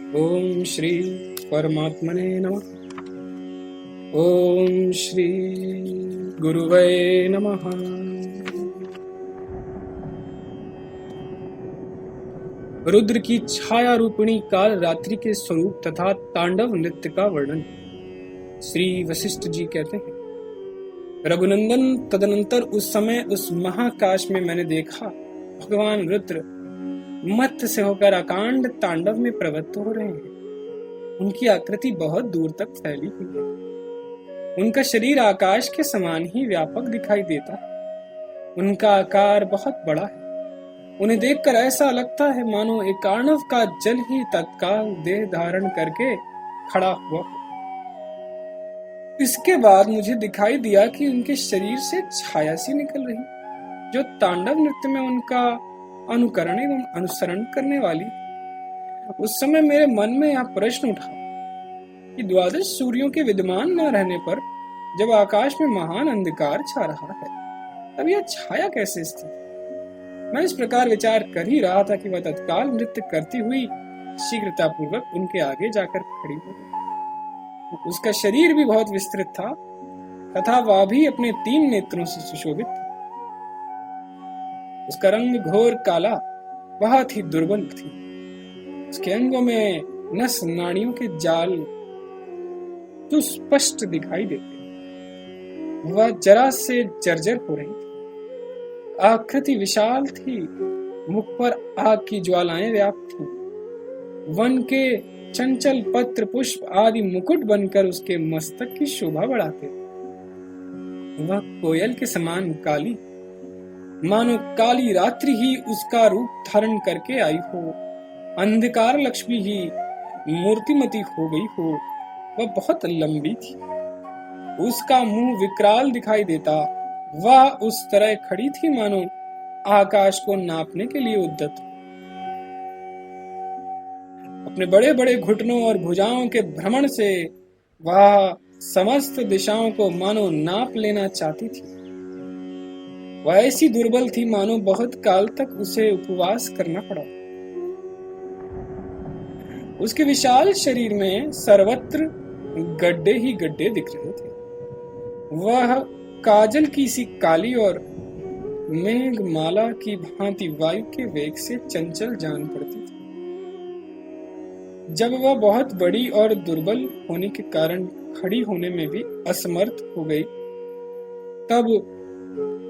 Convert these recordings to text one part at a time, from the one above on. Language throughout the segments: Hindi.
ओम श्री परमात्मने नमः। ओम श्री गुरुवे नमः। रुद्र की छाया रूपिणी काल रात्रि के स्वरूप तथा तांडव नृत्य का वर्णन श्री वशिष्ठ जी कहते हैं, रघुनंदन, तदनंतर उस समय उस महाकाश में मैंने देखा भगवान रुद्र मत्स्य से होकर अकांड तांडव में प्रवृत्त हो रहे हैं। उनकी आकृति बहुत दूर तक फैली हुई है। उनका शरीर आकाश के समान ही व्यापक दिखाई देता है। उनका आकार बहुत बड़ा है। उन्हें देखकर ऐसा लगता है मानो एक अर्णव का जल ही तत्काल देह धारण करके खड़ा हुआ। इसके बाद मुझे दिखाई दिया कि उनके शरीर से छाया सी निकल रही, जो तांडव नृत्य में उनका अनुकरण एवं अनुसरण करने वाली। उस समय मेरे मन में यह प्रश्न उठा कि द्वादश सूर्यों के विद्यमान न रहने पर जब आकाश में महान अंधकार छा रहा है, तब यह छाया कैसे स्थित। मैं इस प्रकार विचार कर ही रहा था कि वह तत्काल नृत्य करती हुई शीघ्रतापूर्वक उनके आगे जाकर खड़ी हो गई। उसका शरीर भी बहुत विस्तृत था तथा वह भी अपने 3 नेत्रों से सुशोभित था। उसका रंग घोर काला, बहुत ही दुर्बल थी। उसके अंगों में नस नाड़ियों के जाल तो स्पष्ट दिखाई देते। वह जरा से जर्जर हो रही थी। आकृति विशाल थी। मुख पर आग की ज्वालाएं व्याप्त थीं। वन के चंचल पत्र पुष्प आदि मुकुट बनकर उसके मस्तक की शोभा बढ़ाते। वह कोयल के समान काली, मानो काली रात्रि ही उसका रूप धारण करके आई हो, अंधकार लक्ष्मी ही मूर्तिमती हो गई हो। वह बहुत लंबी थी। उसका मुंह विकराल दिखाई देता। वह उस तरह खड़ी थी मानो आकाश को नापने के लिए उद्यत। अपने बड़े बड़े घुटनों और भुजाओं के भ्रमण से वह समस्त दिशाओं को मानो नाप लेना चाहती थी। वह ऐसी दुर्बल थी मानो बहुत काल तक उसे उपवास करना पड़ा। उसके विशाल शरीर में सर्वत्र गड्ढे ही गड्ढे दिख रहे थे। वह काजल की सी काली और मेघमाला की भांति वायु के वेग से चंचल जान पड़ती थी। जब वह बहुत बड़ी और दुर्बल होने के कारण खड़ी होने में भी असमर्थ हो गई, तब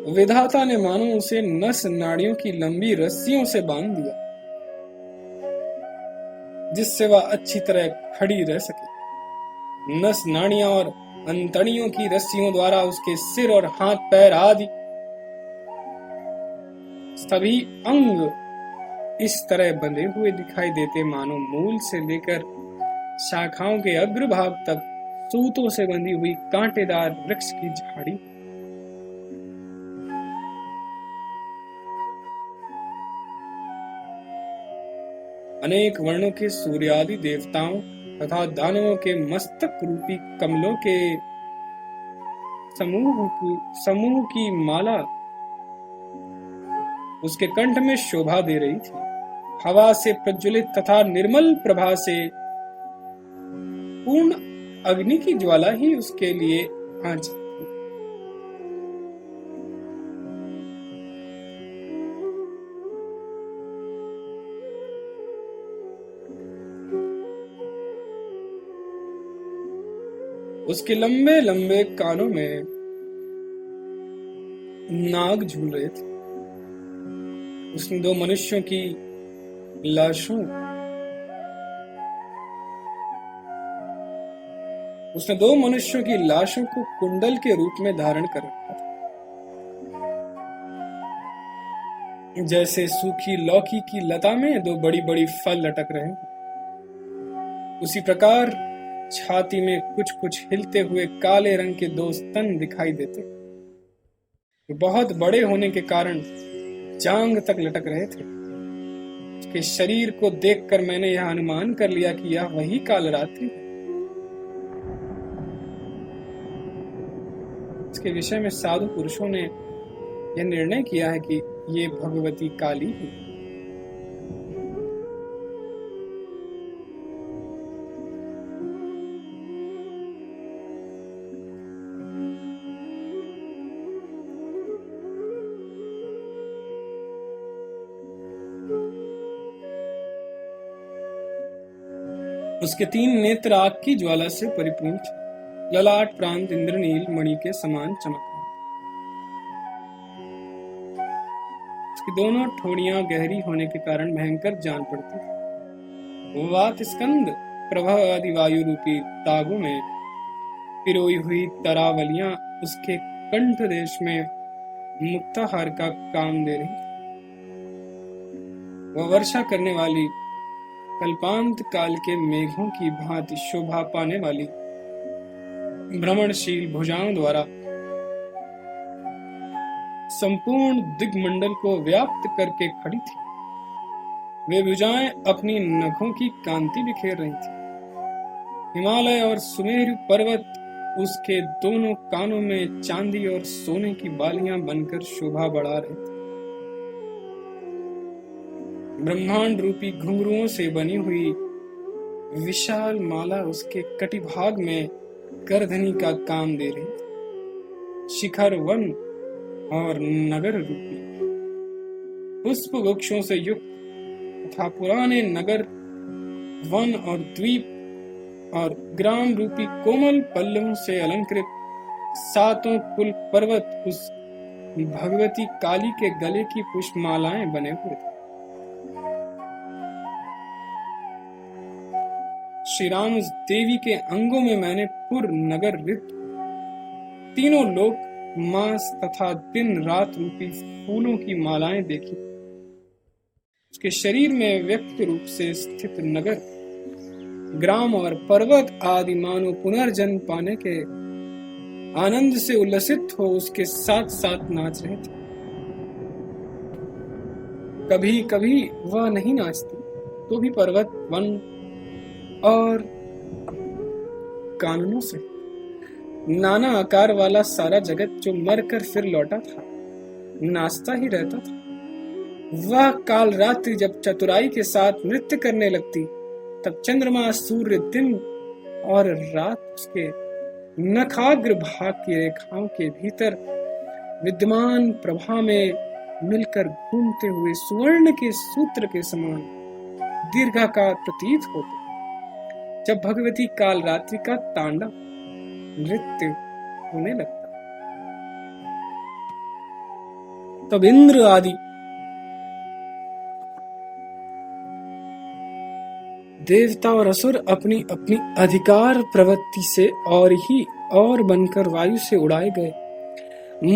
विधाता ने मानो उसे नस नाड़ियों की लंबी रस्सियों से बांध दिया, जिससे वह अच्छी तरह खड़ी रह सके। नस नाड़ियां और अंतड़ियों की रस्सियों द्वारा उसके सिर और हाथ पैर आदि सभी अंग इस तरह बंधे हुए दिखाई देते मानो मूल से लेकर शाखाओं के अग्रभाग तक सूतों से बंधी हुई कांटेदार वृक्ष की झाड़ी। अनेक वर्णों के सूर्यादि देवताओं तथा दानवों के मस्तक रूपी कमलों के समूह की माला उसके कंठ में शोभा दे रही थी। हवा से प्रज्वलित तथा निर्मल प्रभा से पूर्ण अग्नि की ज्वाला ही उसके लिए आंच। उसके लंबे लंबे कानों में नाग झूल रहे थे। उसने 2 मनुष्यों की लाशों को कुंडल के रूप में धारण कर रखा था। जैसे सूखी लौकी की लता में 2 बड़ी बड़ी फल लटक रहे हैं, उसी प्रकार छाती में कुछ कुछ हिलते हुए काले रंग के 2 स्तन दिखाई देते। बहुत बड़े होने के कारण जांग तक लटक रहे थे। उसके शरीर को देखकर मैंने यह अनुमान कर लिया कि यह वही कालरात्रि है। इसके विषय में साधु पुरुषों ने यह निर्णय किया है कि ये भगवती काली है। उसके 3 नेत्र आग की ज्वाला से परिपूर्ण थे। ललाट प्रांत इंद्रनील मणि के समान चमक रहा। उसकी दोनों ठोड़ियां गहरी होने के कारण भयंकर जान पड़ती थी। वात स्कंद प्रभव आदि वायु रूपी तागों में पिरोई हुई तरावलियां उसके कंठ देश में मुक्ताहार का काम दे रही। वह वर्षा करने वाली कल्पांत काल के मेघों की भांति शोभा पाने वाली भ्रमणशील भुजाओं द्वारा संपूर्ण दिग्मंडल को व्याप्त करके खड़ी थी। वे भुजाएं अपनी नखों की कांति बिखेर रही थी। हिमालय और सुमेरु पर्वत उसके दोनों कानों में चांदी और सोने की बालियां बनकर शोभा बढ़ा रहे थे। ब्रह्मांड रूपी घुंघरुओं से बनी हुई विशाल माला उसके कटिभाग में करधनी का काम दे रही थी। शिखर वन और नगर रूपी पुष्प वृक्षों से युक्त तथा पुराने नगर वन और द्वीप और ग्राम रूपी कोमल पल्लवों से अलंकृत 7 कुल पर्वत उस भगवती काली के गले की पुष्पमालाएं बने हुए थे। श्री राम उस देवी के अंगों में मैंने पुर नगर ऋतु तीनों लोक मास तथा दिन रात रूपी फूलों की मालाएं देखी। उसके शरीर में व्यक्त रूप से स्थित नगर ग्राम और पर्वत आदि मानो पुनर्जन्म पाने के आनंद से उल्लसित हो उसके साथ साथ नाच रहे थे। कभी कभी वह नहीं नाचती तो भी पर्वत वन और कानूनों से नाना आकार वाला सारा जगत जो मरकर फिर लौटा था नाचता ही रहता था। वह काल रात्रि जब चतुराई के साथ नृत्य करने लगती तब चंद्रमा सूर्य दिन और रात उसके नखाग्र भाग की रेखाओं के भीतर विद्यमान प्रभा में मिलकर घूमते हुए सुवर्ण के सूत्र के समान दीर्घाकार प्रतीत होते। जब भगवती काल रात्रि का तांडव नृत्य होने लगता तब इंद्र आदि देवता और असुर अपनी अपनी अधिकार प्रवृत्ति से और बनकर वायु से उड़ाए गए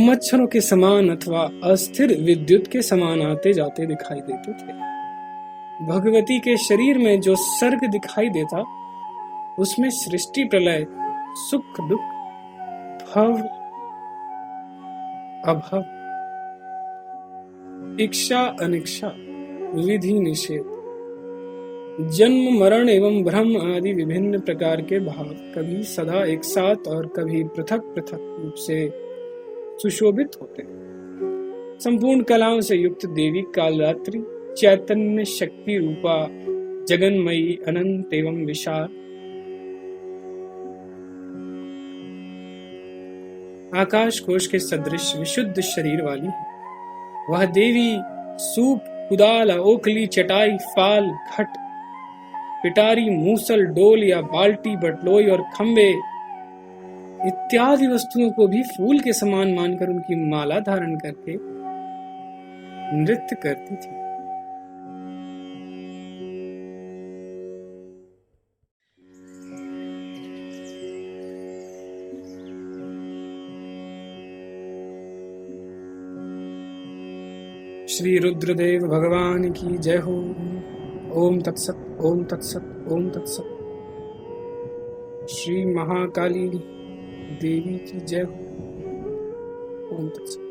मच्छरों के समान अथवा अस्थिर विद्युत के समान आते जाते दिखाई देते थे। भगवती के शरीर में जो सर्ग दिखाई देता उसमें सृष्टि प्रलय सुख दुख भव अभव इच्छा अनिच्छा विधि निषेध जन्म मरण एवं भ्रम आदि विभिन्न प्रकार के भाव कभी सदा एक साथ और कभी पृथक पृथक रूप से सुशोभित होते। संपूर्ण कलाओं से युक्त देवी कालरात्रि चैतन्य शक्ति रूपा जगन्मयी अनंत एवं विशाल आकाश कोश के सदृश विशुद्ध शरीर वाली है। वह देवी सूप कुदाल ओखली चटाई फाल घट पिटारी मूसल डोल या बाल्टी बटलोई और खंबे इत्यादि वस्तुओं को भी फूल के समान मानकर उनकी माला धारण करके नृत्य करती थी। श्री रुद्रदेव भगवान की जय हो। ओम तत्सत ओम तत्सत ओम तत्सत। श्री महाकाली देवी की जय हो। ओम तत्सत।